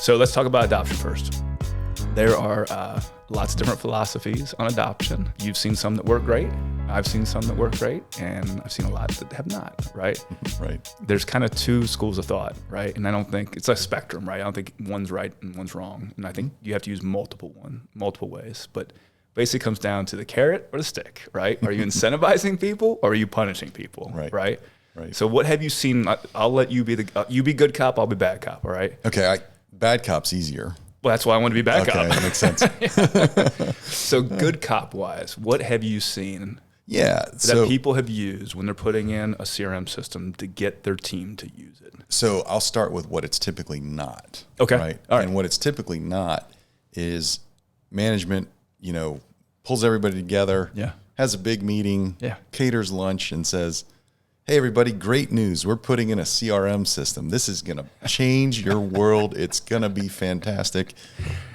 So let's talk about adoption first. There are lots of different philosophies on adoption. You've seen some that work great. I've seen some that work great, and I've seen a lot that have not, right? Right. There's kind of two schools of thought, right? And I don't think, it's a spectrum, right? I don't think one's right and one's wrong. And I think you have to use multiple ways. But basically it comes down to the carrot or the stick, right? Are you incentivizing people or are you punishing people, right? So what have you seen? I'll let you be you be good cop, I'll be bad cop, all right? Okay, bad cop's easier. Well, that's why I want to be bad cop. Okay, that makes sense. So good cop-wise, what have you seen that people have used when they're putting in a CRM system to get their team to use it? So I'll start with what it's typically not. Okay. Right? All right. And what it's typically not is management, pulls everybody together, has a big meeting, caters lunch and says, hey, everybody, great news. We're putting in a CRM system. This is going to change your world. It's going to be fantastic.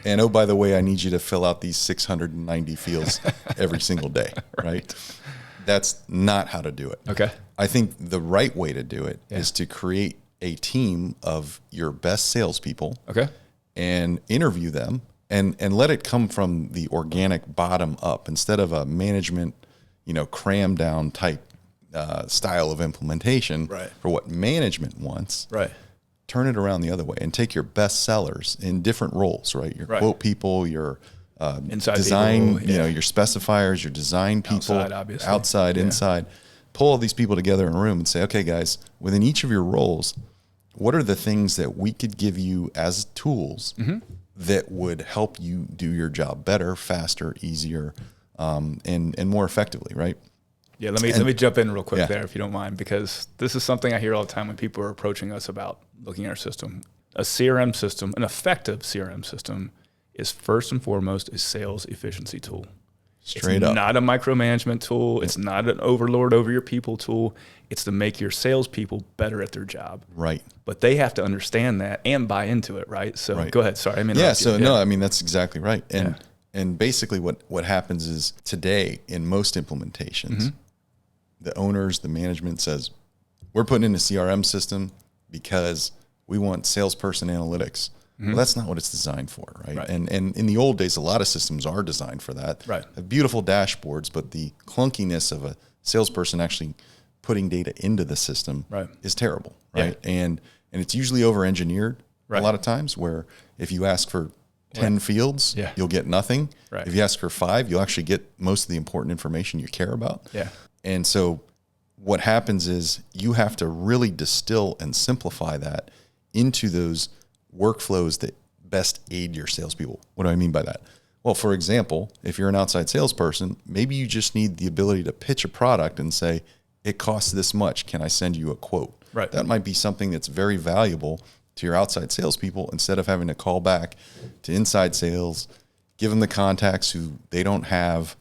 And oh, by the way, I need you to fill out these 690 fields every single day, right? That's not how to do it. Okay. I think the right way to do it is to create a team of your best salespeople and interview them and let it come from the organic bottom up instead of a management, cram down type style of implementation for what management wants. Right. Turn it around the other way and take your best sellers in different roles, right? Your quote people, your inside design, people, your specifiers, your design people, outside, inside. Pull all these people together in a room and say, okay, guys, within each of your roles, what are the things that we could give you as tools that would help you do your job better, faster, easier, and more effectively, right? Yeah, let me jump in real quick there if you don't mind, because this is something I hear all the time when people are approaching us about looking at our system. A CRM system, an effective CRM system, is first and foremost a sales efficiency tool. Straight up. It's not a micromanagement tool. It's not an overlord over your people tool. It's to make your salespeople better at their job. Right. But they have to understand that and buy into it, right? So go ahead. Sorry, I mean, that's exactly right. And basically what happens is today in most implementations, the owners, the management says, we're putting in a CRM system because we want salesperson analytics. Well, that's not what it's designed for, right? And in the old days, a lot of systems are designed for that. Right. Have beautiful dashboards, but the clunkiness of a salesperson actually putting data into the system is terrible, right? And it's usually over-engineered a lot of times, where if you ask for 10 fields, you'll get nothing. Right. If you ask for 5, you'll actually get most of the important information you care about. Yeah. And so what happens is you have to really distill and simplify that into those workflows that best aid your salespeople. What do I mean by that? Well, for example, if you're an outside salesperson, maybe you just need the ability to pitch a product and say, it costs this much. Can I send you a quote? Right. That might be something that's very valuable to your outside salespeople instead of having to call back to inside sales, give them the contacts who they don't have,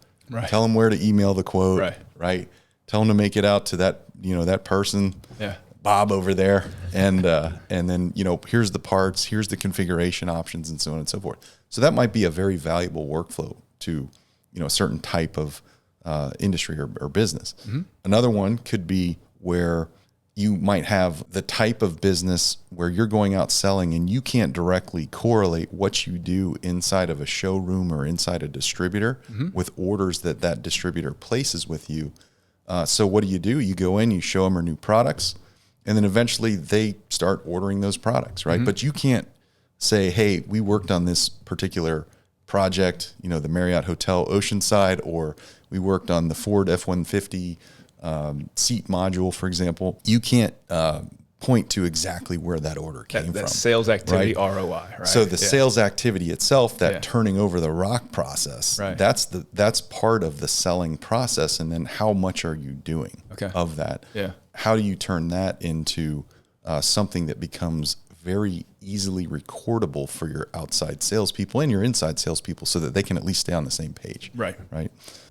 tell them where to email the quote, right? Tell them to make it out to that, that person, Bob over there. And then, here's the parts, here's the configuration options and so on and so forth. So that might be a very valuable workflow to, a certain type of industry or business. Another one could be where you might have the type of business where you're going out selling and you can't directly correlate what you do inside of a showroom or inside a distributor with orders that distributor places with you. So what do? You go in, you show them our new products, and then eventually they start ordering those products, right? But you can't say, hey, we worked on this particular project, the Marriott Hotel Oceanside, or we worked on the Ford F-150 seat module, for example. You can't point to exactly where that order came from. That sales activity ROI, right? So the sales activity itself, that turning over the rock process, that's part of the selling process. And then how much are you doing of that? Yeah. How do you turn that into something that becomes very easily recordable for your outside salespeople and your inside salespeople so that they can at least stay on the same page? Right.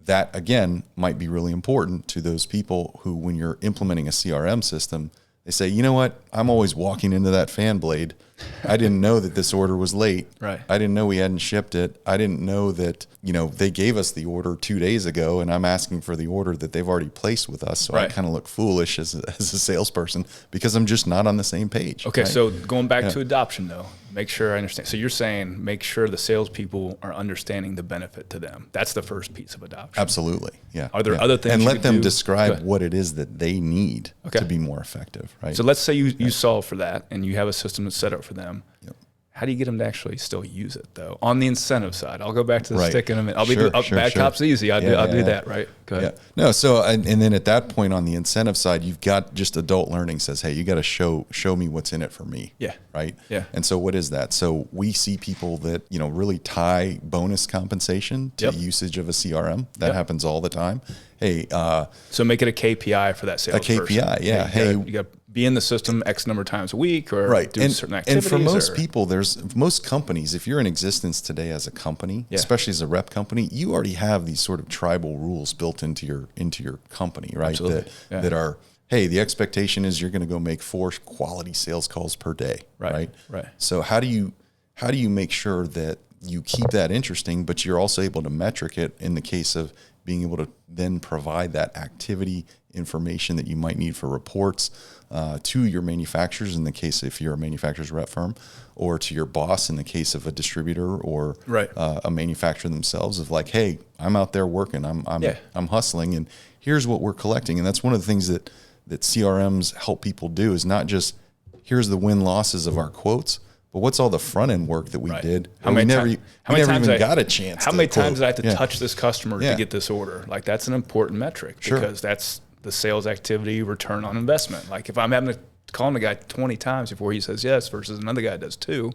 That, again, might be really important to those people who, when you're implementing a CRM system, they say, you know what, I'm always walking into that fan blade I didn't know that this order was late. Right. I didn't know we hadn't shipped it. I didn't know that, they gave us the order 2 days ago and I'm asking for the order that they've already placed with us. So I kind of look foolish as a salesperson because I'm just not on the same page. Okay. Right? So going back to adoption though, make sure I understand. So you're saying make sure the salespeople are understanding the benefit to them. That's the first piece of adoption. Absolutely. Yeah. Are there other things and you let could them do? describe what it is that they need to be more effective. Right. So let's say you solve for that and you have a system that's set up for them. Yep. How do you get them to actually still use it though? On the incentive side, I'll go back to the stick in a minute. Bad cop's easy. I'll do that, right? Go ahead. Yeah. No. So, and then at that point on the incentive side, you've got just adult learning says, hey, you got to show me what's in it for me. Yeah. Right. Yeah. And so what is that? So we see people that, really tie bonus compensation to usage of a CRM. That happens all the time. Hey, so make it a KPI for that sales person. A KPI. Yeah. Hey, you got to be in the system X number of times a week or do certain activities. And for most people, most companies, if you're in existence today as a company, especially as a rep company, you already have these sort of tribal rules built into your company, right? Absolutely. That are, hey, the expectation is you're going to go make 4 quality sales calls per day, right? So how do you make sure that you keep that interesting, but you're also able to metric it in the case of being able to then provide that activity information that you might need for reports to your manufacturers in the case if you're a manufacturer's rep firm, or to your boss in the case of a distributor or a manufacturer themselves of like, hey, I'm out there working, I'm hustling, and here's what we're collecting. And that's one of the things that CRMs help people do is not just here's the win losses of our quotes, but what's all the front end work that we did? How many times got a chance? How many times did I have to touch this customer to get this order? Like that's an important metric because that's the sales activity return on investment. Like if I'm having to call the guy 20 times before he says yes versus another guy does 2,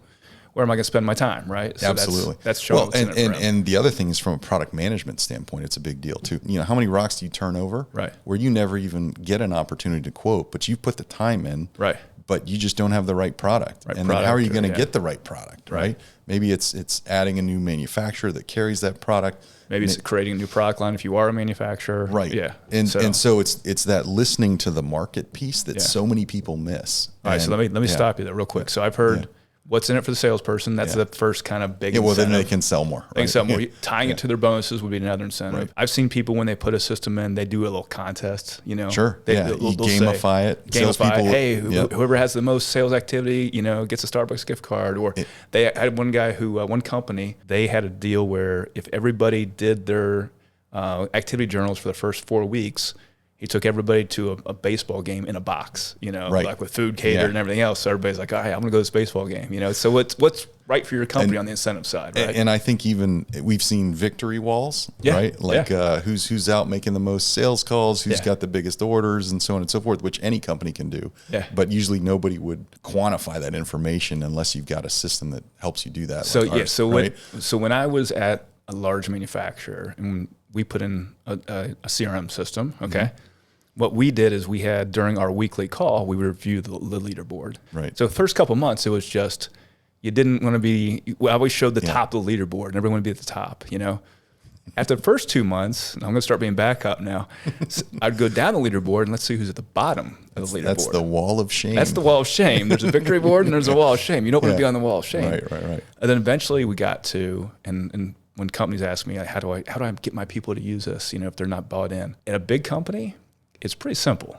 where am I going to spend my time, right? So Absolutely. That's showing what's in it for him. And the other thing is from a product management standpoint, it's a big deal too. How many rocks do you turn over? Right. Where you never even get an opportunity to quote, but you put the time in. Right. But you just don't have the right product. And then how are you going to get the right product, right? Maybe it's adding a new manufacturer that carries that product. Maybe it's creating a new product line if you are a manufacturer. Right. Yeah. And so it's that listening to the market piece that so many people miss. All right, so let me stop you there real quick. So I've heard what's in it for the salesperson. That's the first kind of big incentive. Well, then they can sell more. They can sell more. Tying it to their bonuses would be another incentive. Right. I've seen people when they put a system in, they do a little contest. Sure. You gamify it. Gamify it. Hey, whoever has the most sales activity, gets a Starbucks gift card. Or they had one guy who, one company, they had a deal where if everybody did their activity journals for the first 4 weeks, he took everybody to a baseball game in a box, like with food catered and everything else. So everybody's like, all right, I'm going to go to this baseball game, So what's right for your company on the incentive side, right? And I think even we've seen victory walls, right? Like who's out making the most sales calls, who's got the biggest orders, and so on and so forth, which any company can do. Yeah. But usually nobody would quantify that information unless you've got a system that helps you do that. So so when I was at a large manufacturer and we put in a CRM system, okay. What we did is we had, during our weekly call, we would review the leaderboard. Right. So the first couple of months, it was just, you didn't want to be, I always showed the top of the leaderboard and everyone would be at the top, After the first 2 months, and I'm going to start being back up now, I'd go down the leaderboard and let's see who's at the bottom of the leaderboard. That's the wall of shame. That's the wall of shame. There's a victory board and there's a wall of shame. You don't want to be on the wall of shame. Right. And then eventually we got to, and when companies ask me, how do I get my people to use this, if they're not bought in? In a big company, it's pretty simple.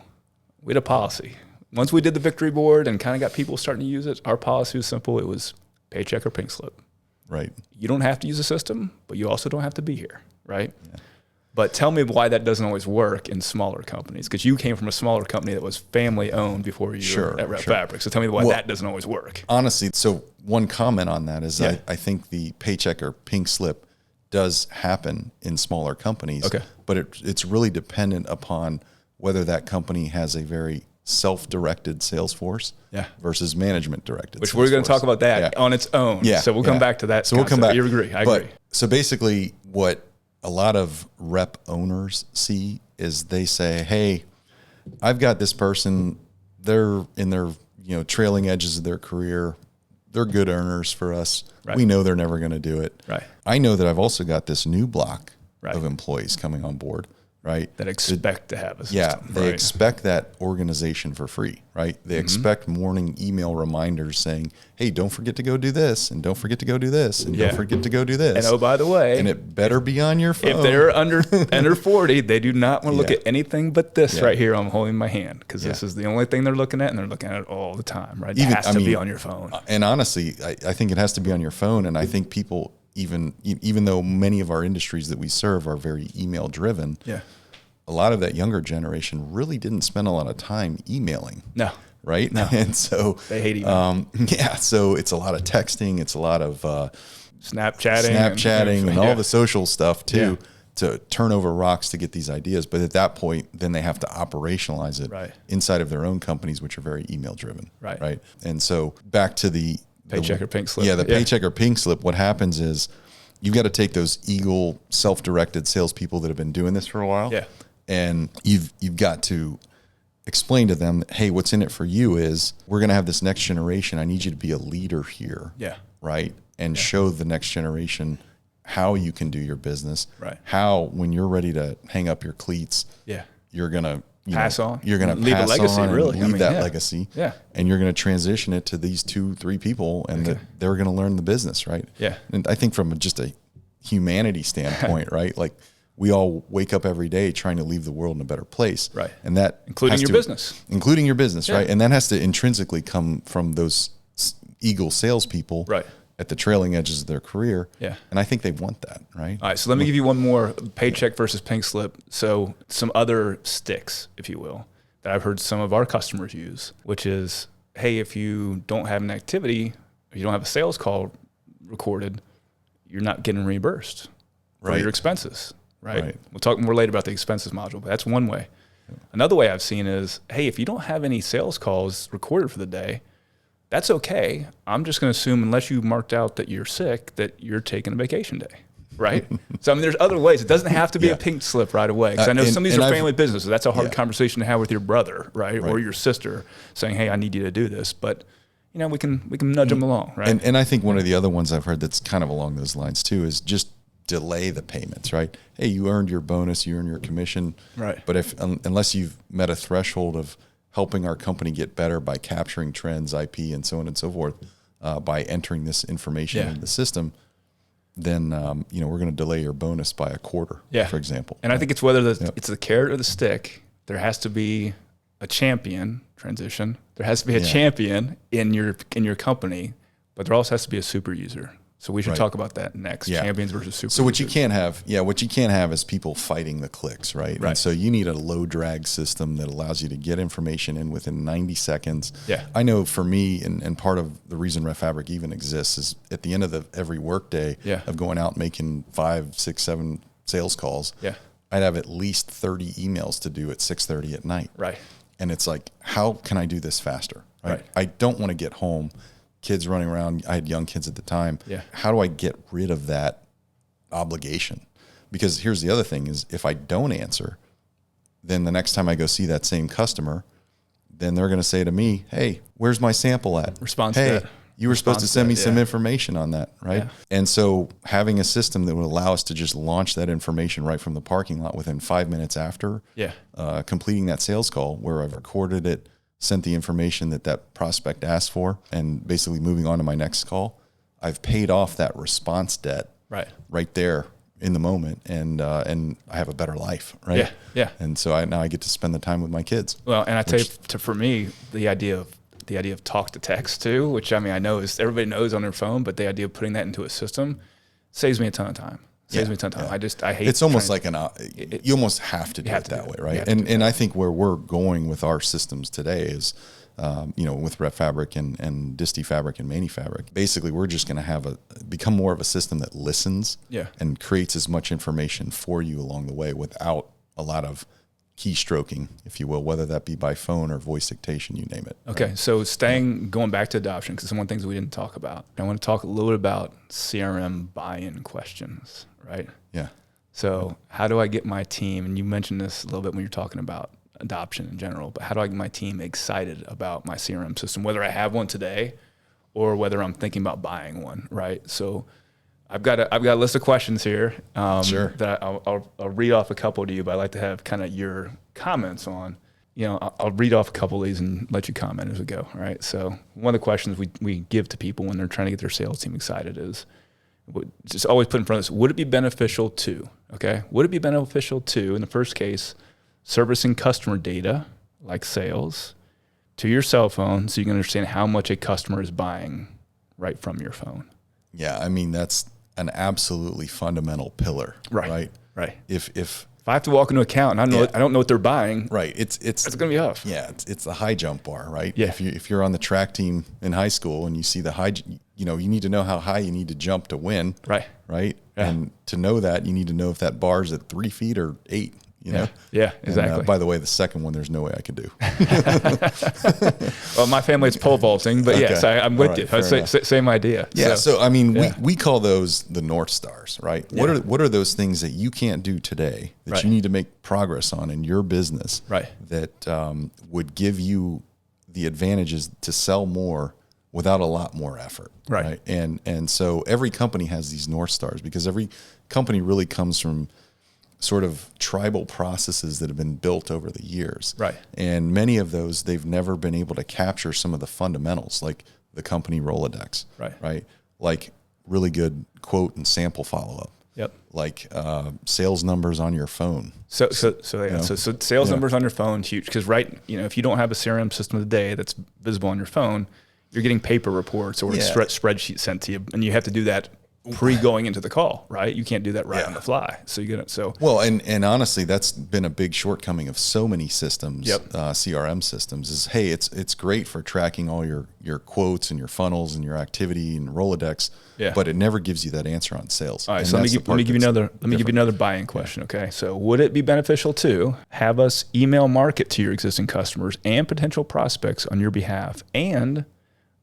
We had a policy. Once we did the victory board and kind of got people starting to use it, our policy was simple. It was paycheck or pink slip. Right. You don't have to use a system, but you also don't have to be here, right? Yeah. But tell me why that doesn't always work in smaller companies, because you came from a smaller company that was family owned before you were at Rep Fabric. So tell me why that doesn't always work. Honestly, so one comment on that is I think the paycheck or pink slip does happen in smaller companies, but it's really dependent upon whether that company has a very self-directed sales force versus management-directed. Which we're going to talk about that on its own. Yeah. So we'll come back to that. So we'll come back. You agree? I agree. So basically, what a lot of rep owners see is they say, "Hey, I've got this person. They're in their trailing edges of their career. They're good earners for us. Right. We know they're never going to do it. Right. I know that I've also got this new block of employees coming on board. right? That expect to have a system. Yeah, they right? expect that organization for free, right? They expect morning email reminders saying, hey, don't forget to go do this, and don't forget to go do this, and don't forget to go do this. And oh, by the way, and it better be on your phone. If they're under 40, they do not want to look at anything but this right here. I'm holding my hand because this is the only thing they're looking at, and they're looking at it all the time, right? It has to be on your phone. And honestly, I think it has to be on your phone, and I think people, even though many of our industries that we serve are very email driven, a lot of that younger generation really didn't spend a lot of time emailing. No. Right? No. And so they hate email. So it's a lot of texting, it's a lot of Snapchatting and all the social stuff too, to turn over rocks to get these ideas. But at that point, then they have to operationalize it inside of their own companies, which are very email driven. Right. And so back to the paycheck or pink slip. Yeah, the paycheck or pink slip. What happens is you've got to take those eagle self-directed salespeople that have been doing this for a while. Yeah. And you've got to explain to them, hey, what's in it for you is we're going to have this next generation. I need you to be a leader here. Yeah. Right. And show the next generation how you can do your business. Right. How, when you're ready to hang up your cleats, you're going to pass on. You're going to leave a legacy, really. Leave that legacy. Yeah. And you're going to transition it to these 2-3 people, and they're going to learn the business. Right. Yeah. And I think from just a humanity standpoint, right? Like, we all wake up every day trying to leave the world in a better place. Right. And that including your business. Including your business, right? And that has to intrinsically come from those eagle salespeople at the trailing edges of their career. Yeah. And I think they want that, right? All right. So let me give you one more paycheck versus pink slip. So some other sticks, if you will, that I've heard some of our customers use, which is, hey, if you don't have an activity, or you don't have a sales call recorded, you're not getting reimbursed for your expenses. Right. We'll talk more later about the expenses module, but that's one way. Another way I've seen is, hey, if you don't have any sales calls recorded for the day, that's okay. I'm just going to assume, unless you marked out that you're sick, that you're taking a vacation day. Right. So, I mean, there's other ways. It doesn't have to be a pink slip right away. Because I know some of these are family businesses. That's a hard conversation to have with your brother, right? Or your sister saying, hey, I need you to do this. But, you know, we can nudge them along. Right. And I think one of the other ones I've heard that's kind of along those lines too is just delay the payments, right? Hey, you earned your bonus, you earned your commission, right? But unless you've met a threshold of helping our company get better by capturing trends, IP, and so on and so forth, by entering this information in the system, then we're going to delay your bonus by a quarter, for example. And I think it's whether it's the carrot or the stick. There has to be a champion transition. There has to be a champion in your company, but there also has to be a super user. So we should talk about that next. Champions versus super. So what you can't have, is people fighting the clicks, right? And so you need a low drag system that allows you to get information in within 90 seconds. Yeah. I know for me, and part of the reason RefFabric even exists is at the end of every work day of going out and making 5, 6, 7 sales calls. Yeah. I'd have at least 30 emails to do at 6:30 at night. Right. And it's like, how can I do this faster? Right. I don't want to get home. Kids running around. I had young kids at the time. Yeah. How do I get rid of that obligation? Because here's the other thing is if I don't answer, then the next time I go see that same customer, then they're going to say to me, hey, where's my sample at? Response hey, to that. You were supposed to send me some information on that, right? Yeah. And so having a system that would allow us to just launch that information right from the parking lot within 5 minutes after completing that sales call, where I've recorded it, sent the information that prospect asked for, and basically moving on to my next call, I've paid off that response debt right there in the moment, and I have a better life, right? Yeah, yeah. And so now I get to spend the time with my kids. Well, and I tell you, for me, the idea of talk to text too, which I mean I know is everybody knows on their phone, but the idea of putting that into a system saves me a ton of time. Saves me a ton of time. I hate. It's almost like you almost have to do it that way, right? And I think where we're going with our systems today is, with RefFabric and Disty Fabric and ManiFabric, basically we're just going to become more of a system that listens and creates as much information for you along the way without a lot of keystroking, if you will, whether that be by phone or voice dictation, you name it. Okay, right? So going back to adoption, because it's one of the things we didn't talk about. I want to talk a little bit about CRM buy-in questions, right? Yeah. So how do I get my team, and you mentioned this a little bit when you're talking about adoption in general, but how do I get my team excited about my CRM system, whether I have one today or whether I'm thinking about buying one, right? So I've got a list of questions here. Sure. That I'll read off a couple to you, but I'd like to have kind of your comments on. I'll read off a couple of these and let you comment as we go. All right. So one of the questions we give to people when they're trying to get their sales team excited is, just always put in front of us, would it be beneficial to, okay? Would it be beneficial to, in the first case, servicing customer data like sales to your cell phone so you can understand how much a customer is buying right from your phone? Yeah, I mean, that's an absolutely fundamental pillar, right? Right. If I have to walk into an account and I don't know what they're buying, right, it's going to be off. Yeah, it's the high jump bar, right? Yeah. If you're on the track team in high school and you see the high, you need to know how high you need to jump to win, right? Yeah. And to know that, you need to know if that bar is at 3 feet or 8. Yeah, exactly. And, by the way, the second one, there's no way I could do. Well, my family is pole vaulting, but yes, I'm with you. Same idea. Yeah. So I mean, we call those the North Stars, right? Yeah. What are those things that you can't do today that you need to make progress on in your business? Right. That would give you the advantages to sell more without a lot more effort. Right. And so every company has these North Stars because every company really comes from sort of tribal processes that have been built over the years. Right. And many of those, they've never been able to capture some of the fundamentals, like the company Rolodex. Right. Like really good quote and sample follow-up. Yep. Like sales numbers on your phone. So sales numbers on your phone, huge. Because if you don't have a CRM system today that's visible on your phone, you're getting paper reports or a spreadsheet sent to you, and you have to do that going into the call, right? You can't do that on the fly. So you get it. Well, and honestly, that's been a big shortcoming of so many systems, CRM systems. Is hey, it's great for tracking all your quotes and your funnels and your activity and Rolodex, but it never gives you that answer on sales. All right, so let me give you another buy-in question. Okay, so would it be beneficial to have us email market to your existing customers and potential prospects on your behalf, and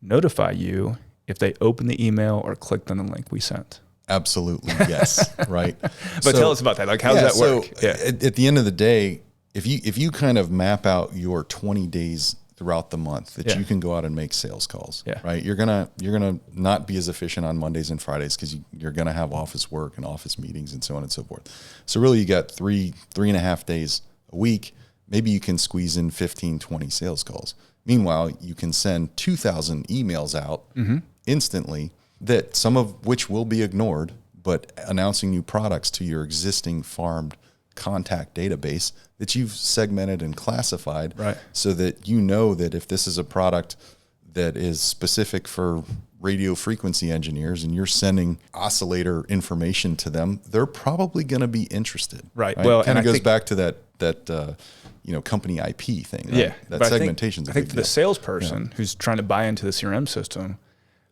notify you if they open the email or clicked on the link we sent? Absolutely, yes, right. But tell us about that. Like, how does that work? At the end of the day, if you kind of map out your 20 days throughout the month that you can go out and make sales calls, right? You're gonna not be as efficient on Mondays and Fridays because you're gonna have office work and office meetings and so on and so forth. So really, you got three and a half days a week. Maybe you can squeeze in 15, 20 sales calls. Meanwhile, you can send 2,000 emails out instantly, that some of which will be ignored, but announcing new products to your existing farmed contact database that you've segmented and classified, so that you know that if this is a product that is specific for radio frequency engineers and you're sending oscillator information to them, they're probably going to be interested. Right. Well, it kind of goes back to that company IP thing. Right? Yeah. That segmentation. I think for the salesperson who's trying to buy into the CRM system,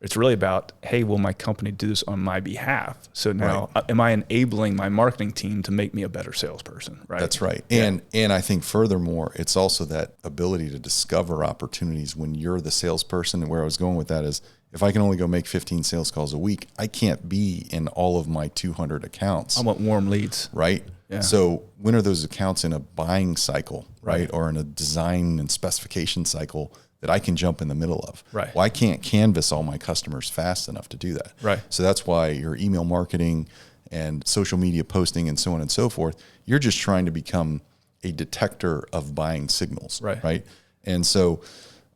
it's really about, hey, will my company do this on my behalf? So now, am I enabling my marketing team to make me a better salesperson? Right. That's right. And I think furthermore, it's also that ability to discover opportunities when you're the salesperson. And where I was going with that is, if I can only go make 15 sales calls a week, I can't be in all of my 200 accounts. I want warm leads. Right. Yeah. So when are those accounts in a buying cycle, right? Or in a design and specification cycle that I can jump in the middle of? Right. Well, I can't canvas all my customers fast enough to do that. Right. So that's why your email marketing and social media posting and so on and so forth, you're just trying to become a detector of buying signals. Right. And so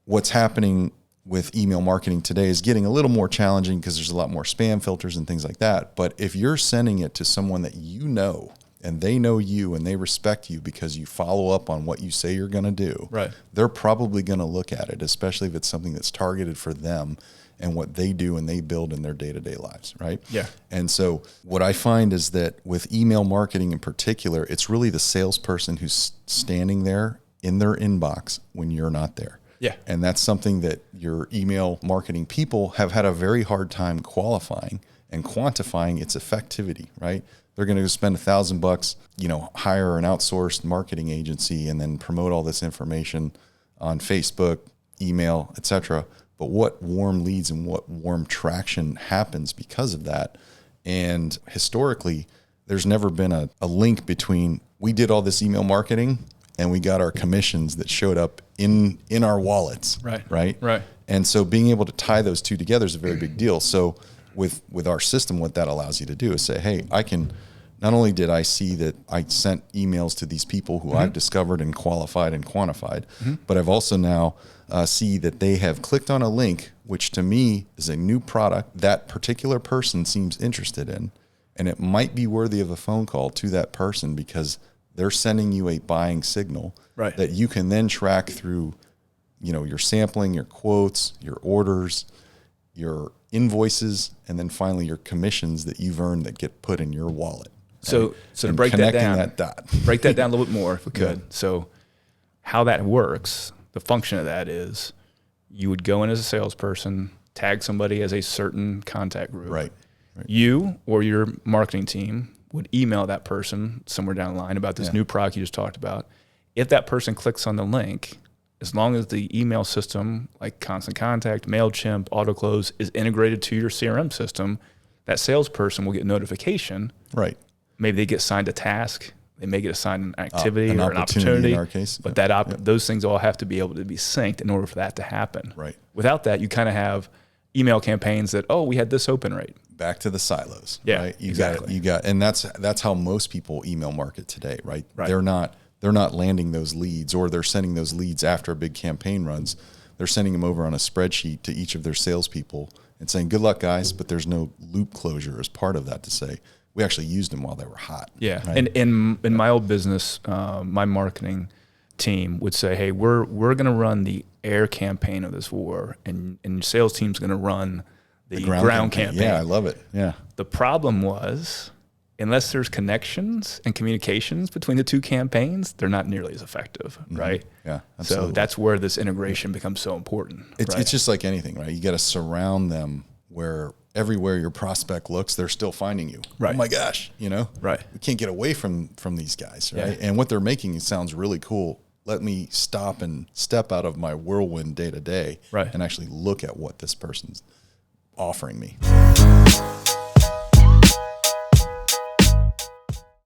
what's happening with email marketing today is getting a little more challenging because there's a lot more spam filters and things like that. But if you're sending it to someone that you know, and they know you and they respect you because you follow up on what you say you're going to do, they're probably going to look at it, especially if it's something that's targeted for them and what they do and they build in their day-to-day lives, right? Yeah. And so what I find is that with email marketing in particular, it's really the salesperson who's standing there in their inbox when you're not there. Yeah. And that's something that your email marketing people have had a very hard time qualifying and quantifying its effectivity, right? They're going to spend $1,000, hire an outsourced marketing agency and then promote all this information on Facebook, email, etc. But what warm leads and what warm traction happens because of that? And historically, there's never been a link between we did all this email marketing and we got our commissions that showed up in our wallets. Right. Right. And so being able to tie those two together is a very big deal. So with our system, what that allows you to do is say, hey, I can, not only did I see that I sent emails to these people who I've discovered and qualified and quantified, but I've also now see that they have clicked on a link, which to me is a new product that particular person seems interested in. And it might be worthy of a phone call to that person because they're sending you a buying signal that you can then track through, your sampling, your quotes, your orders, your invoices, and then finally your commissions that you've earned that get put in your wallet. So to break that down, break that down a little bit more if we could. Yeah. So how that works, the function of that is you would go in as a salesperson, tag somebody as a certain contact group. Right. You or your marketing team would email that person somewhere down the line about this new product you just talked about. If that person clicks on the link, as long as the email system like Constant Contact, MailChimp, AutoClose is integrated to your CRM system, that salesperson will get notification. Right. Maybe they get assigned a task. They may get assigned an activity or an opportunity. In our case. But those things all have to be able to be synced in order for that to happen. Right. Without that, you kind of have email campaigns that, we had this open rate. Back to the silos. Yeah, right? Exactly. And that's how most people email market today, right? They're not landing those leads, or they're sending those leads after a big campaign runs. They're sending them over on a spreadsheet to each of their salespeople and saying, good luck, guys, but there's no loop closure as part of that to say, we actually used them while they were hot. Yeah. Right? And in my old business, my marketing team would say, hey, we're going to run the air campaign of this war, and sales team's going to run the ground campaign. Yeah, I love it. Yeah. The problem was, unless there's connections and communications between the two campaigns, they're not nearly as effective, right? Yeah, absolutely. So that's where this integration becomes so important. It's just like anything, right? You got to surround them where everywhere your prospect looks, they're still finding you. Right. Oh my gosh, Right. We can't get away from these guys, right? Yeah. And what they're making sounds really cool. Let me stop and step out of my whirlwind day to day and actually look at what this person's offering me.